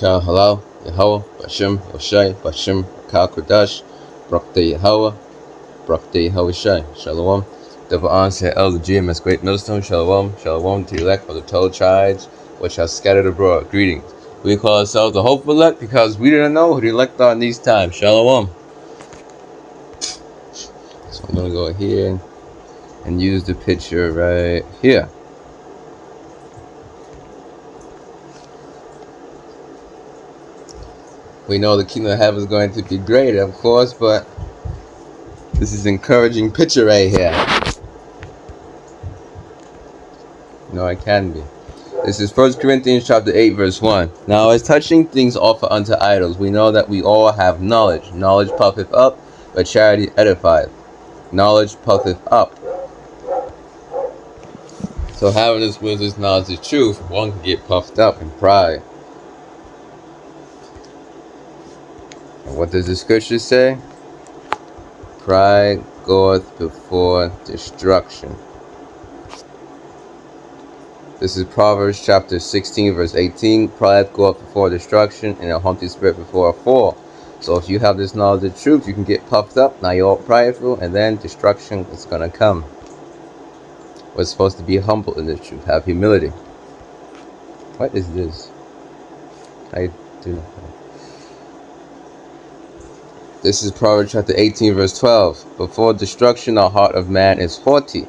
Kal Halal, Yahweh, Bashem, Yoshai, Bashem, Kal Kodash, Brakte Yahweh, Brakte Yahweh Shai, Shalom. Double answer, Elder GMS Great Millstone, Shalom, Shalom to the elect of the 12 tribes, which are scattered abroad. Greetings. We call ourselves the hopeful elect because we didn't know who the elect are in these times. Shalom. So I'm going to go here and use the picture right here. We know the kingdom of heaven is going to be great, of course, but this is an encouraging picture right here. No, it can be. This is 1 Corinthians chapter 8, verse 1. Now, as touching things offered unto idols, we know that we all have knowledge. Knowledge puffeth up, but charity edifieth. Knowledge puffeth up. So having this wisdom, this knowledge, the truth, one can get puffed up in pride. And what does the scripture say? Pride goeth before destruction. This is Proverbs chapter 16, verse 18. Pride goeth before destruction, and a haughty spirit before a fall. So if you have this knowledge of truth, you can get puffed up. Now you're all prideful, and then destruction is going to come. We're supposed to be humble in the truth, have humility. What is this? I do not know. This is Proverbs chapter 18, verse 12. Before destruction, the heart of man is haughty.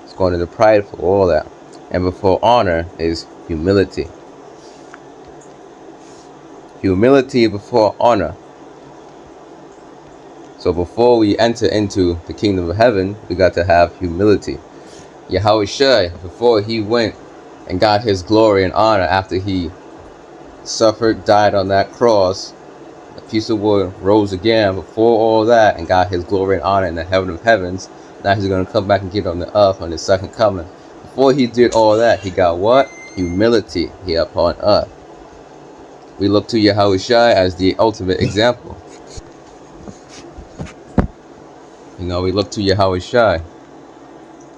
It's going into prideful, all that. And before honor is humility. Humility before honor. So before we enter into the kingdom of heaven, we got to have humility. Yahweh Shai, before he went and got his glory and honor after he suffered, died on that cross, a piece of wood, rose again before all that and got his glory and honor in the heaven of heavens. Now he's going to come back and get on the earth on his second coming. Before he did all that, he got what? Humility here upon earth. We look to Yahweh Shai as the ultimate example. You know, we look to Yahweh Shai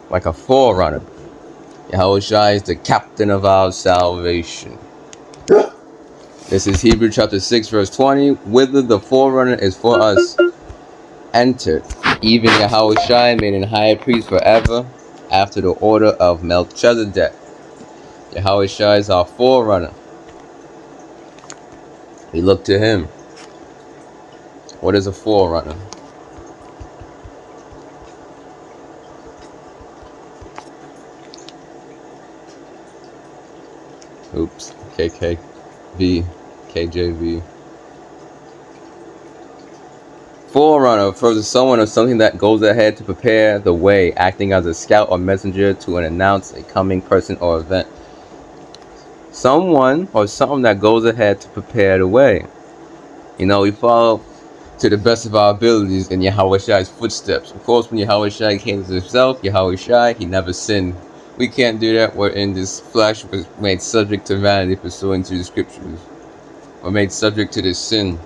like a forerunner. Yahweh Shai is the captain of our salvation. This is Hebrews chapter 6, verse 20. Whither the forerunner is for us entered, even Yahweh Shai made an high priest forever, after the order of Melchizedek. Yahweh Shai is our forerunner. We look to him. What is a forerunner? Oops. KKV. KJV. Forerunner refers to someone or something that goes ahead to prepare the way, acting as a scout or messenger to announce a coming person or event. Someone or something that goes ahead to prepare the way. You know, we follow to the best of our abilities in Yahweh Shai's footsteps. Of course, when Yahweh Shai came to himself, Yahweh Shai, he never sinned. We can't do that. We're in this flesh, was made subject to vanity pursuant to the scriptures. We're made subject to this sin.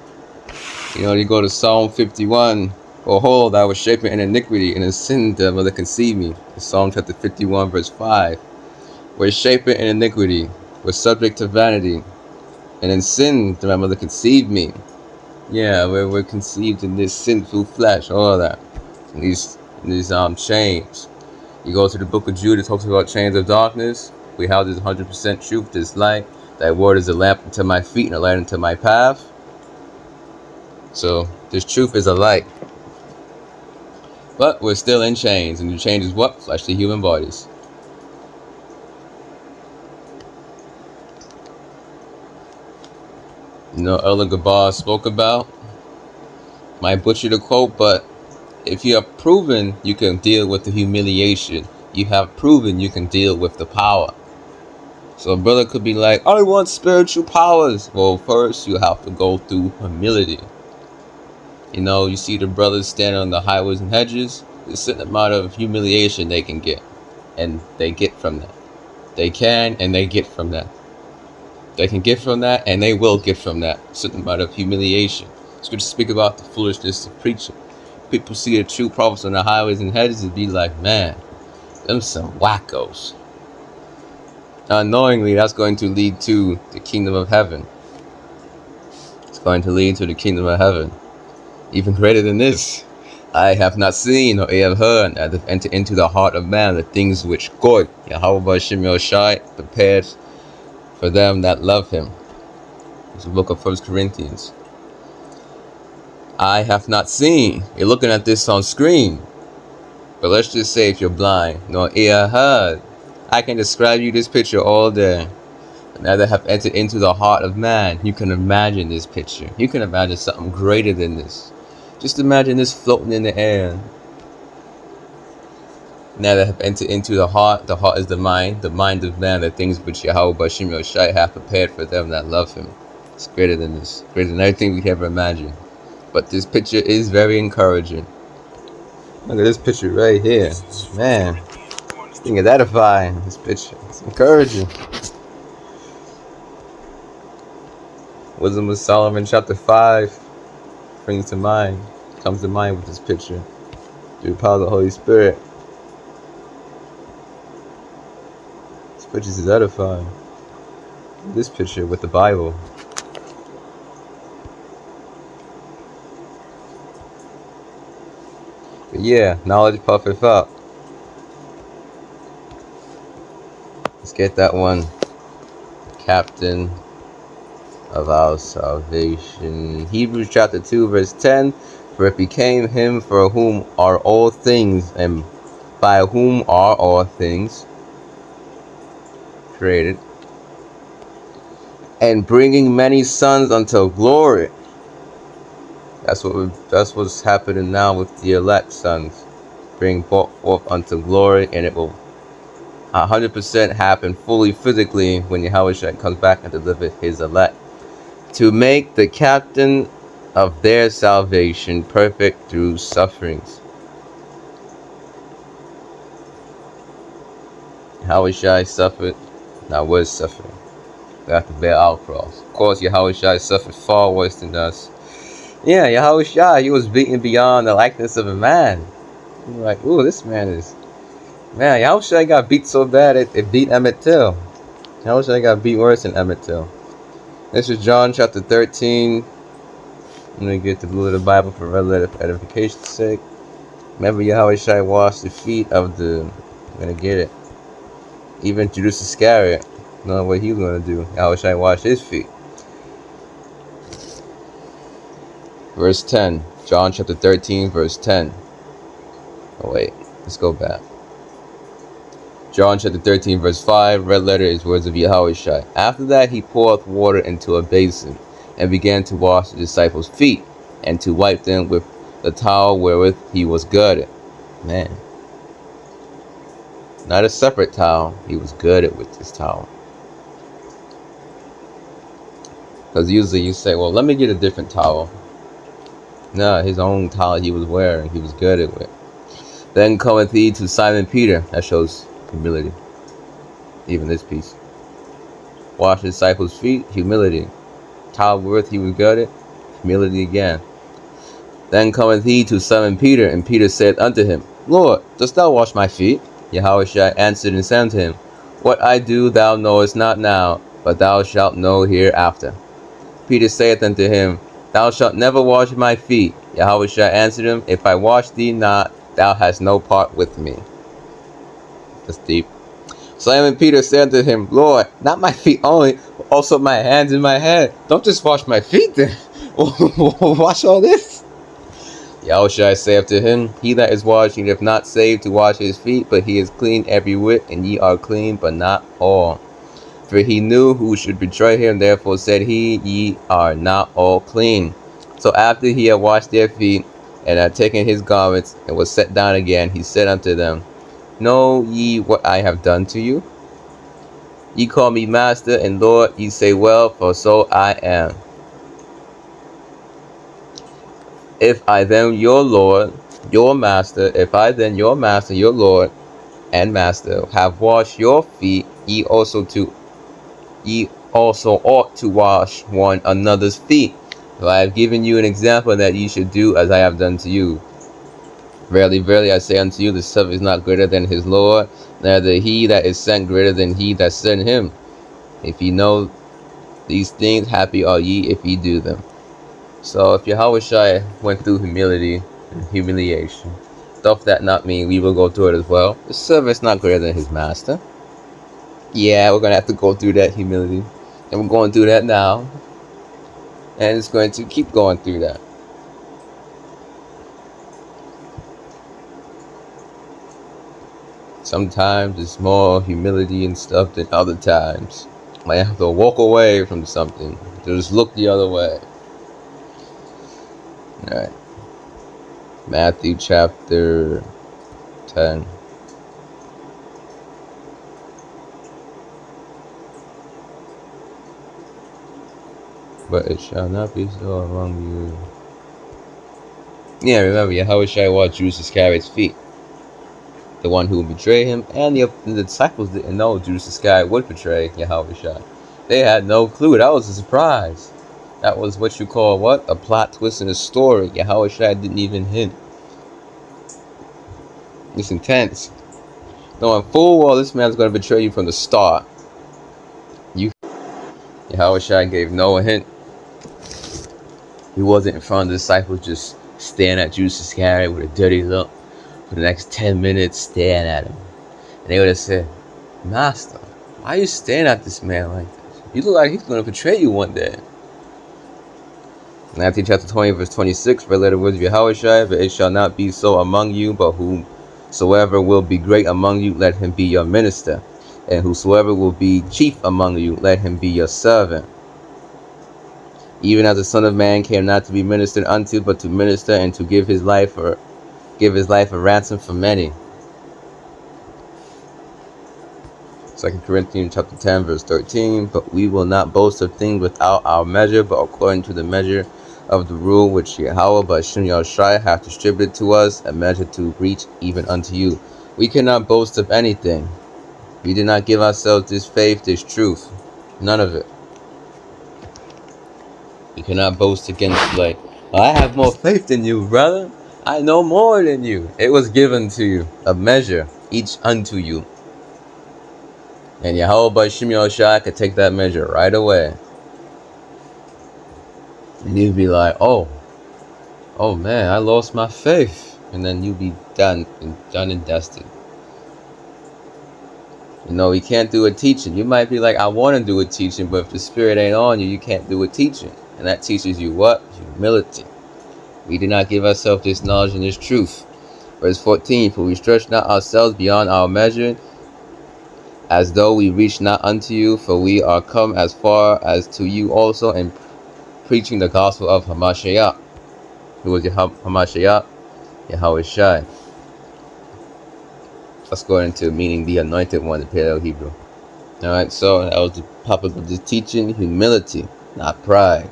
You know, you go to Psalm 51. Behold, I was shapen in iniquity, and in sin did my mother conceive me. Psalm chapter 51, verse 5. We're shapen in iniquity. We're subject to vanity. And in sin did my mother conceive me. Yeah, we're conceived in this sinful flesh, all of that. In these chains. You go to the book of Jude, it talks about chains of darkness. We have this 100% truth, this light. Thy word is a lamp unto my feet and a light unto my path. So, this truth is a light. But we're still in chains. And the chain is what? Fleshly human bodies. You know, Elder Gabar spoke about. Might butcher the quote, but if you have proven you can deal with the humiliation, you have proven you can deal with the power. So a brother could be like, I want spiritual powers. Well, first you have to go through humility. You know, you see the brothers standing on the highways and hedges. There's a certain amount of humiliation they can get. And they get from that. They can and they get from that. They can get from that and they will get from that. A certain amount of humiliation. It's good to speak about the foolishness of preaching. People see the true prophets on the highways and hedges and be like, man, them some wackos. Unknowingly, that's going to lead to the kingdom of heaven. going to lead to the kingdom of heaven. Even greater than this. I have not seen or have heard, that have entered into the heart of man the things which God, Yahweh Bashim Yoshai, prepared for them that love him. It's the book of 1 Corinthians. I have not seen. You're looking at this on screen. But let's just say if you're blind, nor ear heard. I can describe you this picture all day. Now that have entered into the heart of man, you can imagine this picture. You can imagine something greater than this. Just imagine this floating in the air. Now that have entered into the heart is the mind of man, the things which Yahweh Bashim Yoshai hath prepared for them that love him. It's greater than this, greater than everything we can ever imagine. But this picture is very encouraging. Look at this picture right here. Man, this thing is edifying, this picture. It's encouraging. Wisdom of Solomon chapter 5 comes to mind with this picture through the power of the Holy Spirit. This picture is edifying. This picture with the Bible. But yeah, knowledge puffeth up. Let's get that one. Captain of our salvation. Hebrews chapter 2 verse 10. For it became him for whom are all things, and by whom are all things created, and bringing many sons unto glory. That's what's happening now with the elect sons, being brought forth unto glory, and it will 100% happen fully physically when Yahushua comes back and delivers his elect, to make the captain of their salvation perfect through sufferings. Yahushua suffered, now was suffering. We have to bear our cross. Of course, Yahushua suffered far worse than us. Yeah, Yahushua, he was beaten beyond the likeness of a man. You're like, ooh, this man is... Man, Yahushua got beat so bad it beat Emmett Till. Yahushua got beat worse than Emmett Till. This is John chapter 13. I'm going to get the blue of the Bible for red letter for edification's sake. Remember, Yahushua washed the feet of the... I'm going to get it. Even Judas Iscariot. Knowing what he was going to do. Yahushua washed his feet. Verse 10. John chapter 13, verse 10. Oh, wait. Let's go back. John chapter 13, verse 5. Red letter is words of Yahushua. After that, he poured water into a basin, and began to wash the disciples' feet, and to wipe them with the towel wherewith he was girded. Man. Not a separate towel. He was girded with this towel. Because usually you say, well, let me get a different towel. No, his own towel he was wearing, he was girded with. Then cometh he to Simon Peter. That shows humility. Even this piece. Wash the disciples' feet, humility. Towel wherewith he was girded, humility again. Then cometh he to Simon Peter, and Peter said unto him, Lord, dost thou wash my feet? Yahushua answered and said unto him, What I do thou knowest not now, but thou shalt know hereafter. Peter saith unto him, Thou shalt never wash my feet. Yahushua answered him, If I wash thee not, thou hast no part with me. That's deep. Simon Peter said unto him, Lord, not my feet only, but also my hands and my head. Don't just wash my feet then. Wash all this. Yahushua saith to him, He that is washed needeth not save to wash his feet, but he is clean every whit, and ye are clean, but not all. For he knew who should betray him, therefore said he, Ye are not all clean. So after he had washed their feet, and had taken his garments, and was set down again, he said unto them, Know ye what I have done to you? Ye call me Master and Lord, ye say well, for so I am. If I then your Lord, your Master, if I then your Master, your Lord, and Master, have washed your feet, ye also ought to wash one another's feet. For I have given you an example that ye should do as I have done to you. Verily, verily, I say unto you, the servant is not greater than his Lord, neither he that is sent greater than he that sent him. If ye know these things, happy are ye if ye do them. So if Yahushua went through humility and humiliation, doth that not mean we will go through it as well? The servant's not greater than his master. Yeah, we're going to have to go through that humility. And we're going through that now. And it's going to keep going through that. Sometimes it's more humility and stuff than other times. Might have to walk away from something. To just look the other way. Alright. Matthew chapter 10. But it shall not be so among you. Yeah, remember, Yahushua washed Judas Iscariot's feet. The one who would betray him, and the disciples didn't know Judas Iscariot would betray Yahushua. They had no clue. That was a surprise. That was what you call what? A plot twist in a story. Yahushua didn't even hint. It's intense. Knowing full well this man's going to betray you from the start. Yahushua gave no hint. He wasn't in front of the disciples just staring at Judas Iscariot with a dirty look for the next 10 minutes, staring at him. And they would have said, Master, why are you staring at this man like this? You look like he's going to betray you one day. Matthew chapter 20, verse 26, for the words of Yahushua, but it shall not be so among you, but whosoever will be great among you, let him be your minister. And whosoever will be chief among you, let him be your servant. Even as the Son of Man came not to be ministered unto, but to minister and to give his life a ransom for many. 2 Corinthians chapter 10, verse 13. But we will not boast of things without our measure, but according to the measure of the rule which Yahweh B'Shem Yahushua hath distributed to us, a measure to reach even unto you. We cannot boast of anything. We did not give ourselves this faith, this truth. None of it. You cannot boast against, like, I have more faith than you, brother. I know more than you. It was given to you, a measure, each unto you. And Yahweh B'Shem Yahushua could take that measure right away. And you'd be like, oh man, I lost my faith. And then you'd be done and dusted. You know, you can't do a teaching. You might be like, I want to do a teaching, but if the Spirit ain't on you, you can't do a teaching. And that teaches you what? Humility. We do not give ourselves this knowledge and this truth. Verse 14, for we stretch not ourselves beyond our measure, as though we reach not unto you, for we are come as far as to you also in preaching the gospel of Hamashiach. Who was Hamashiach? Yahushua. Let's go into meaning the anointed one, the Paleo Hebrew. Alright, so that was the topic of this teaching, humility, not pride.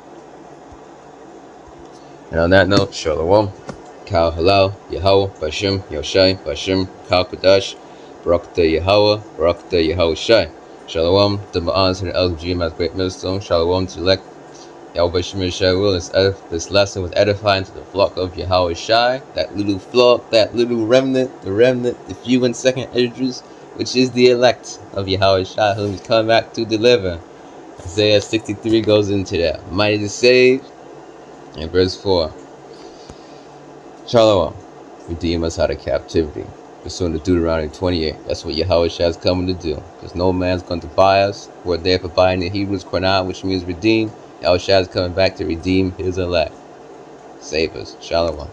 And on that note, Shalom, Kal Halal, Yahweh, B'Shem, Yoshai, B'Shem, Kal Kadash, Barakta Yahweh, Barakta Yahushai. Shalom, the Ma'ans and the elders of GM as great millstone. Shalom to elect Yahweh B'Shem Yoshai will. This lesson was edifying to the flock of Yahushai, that little flock, that little remnant, the few and second Esdras, which is the elect of Yahushai, whom he's come back to deliver. Isaiah 63 goes into that. Mighty to save. And verse 4. Shalom. Redeem us out of captivity. Pursuant to Deuteronomy 28. That's what Yahushua is coming to do. Because no man's going to buy us. We're there for buying the Hebrews Quran, which means redeem. Yahushua is coming back to redeem his elect. Save us. Shalom.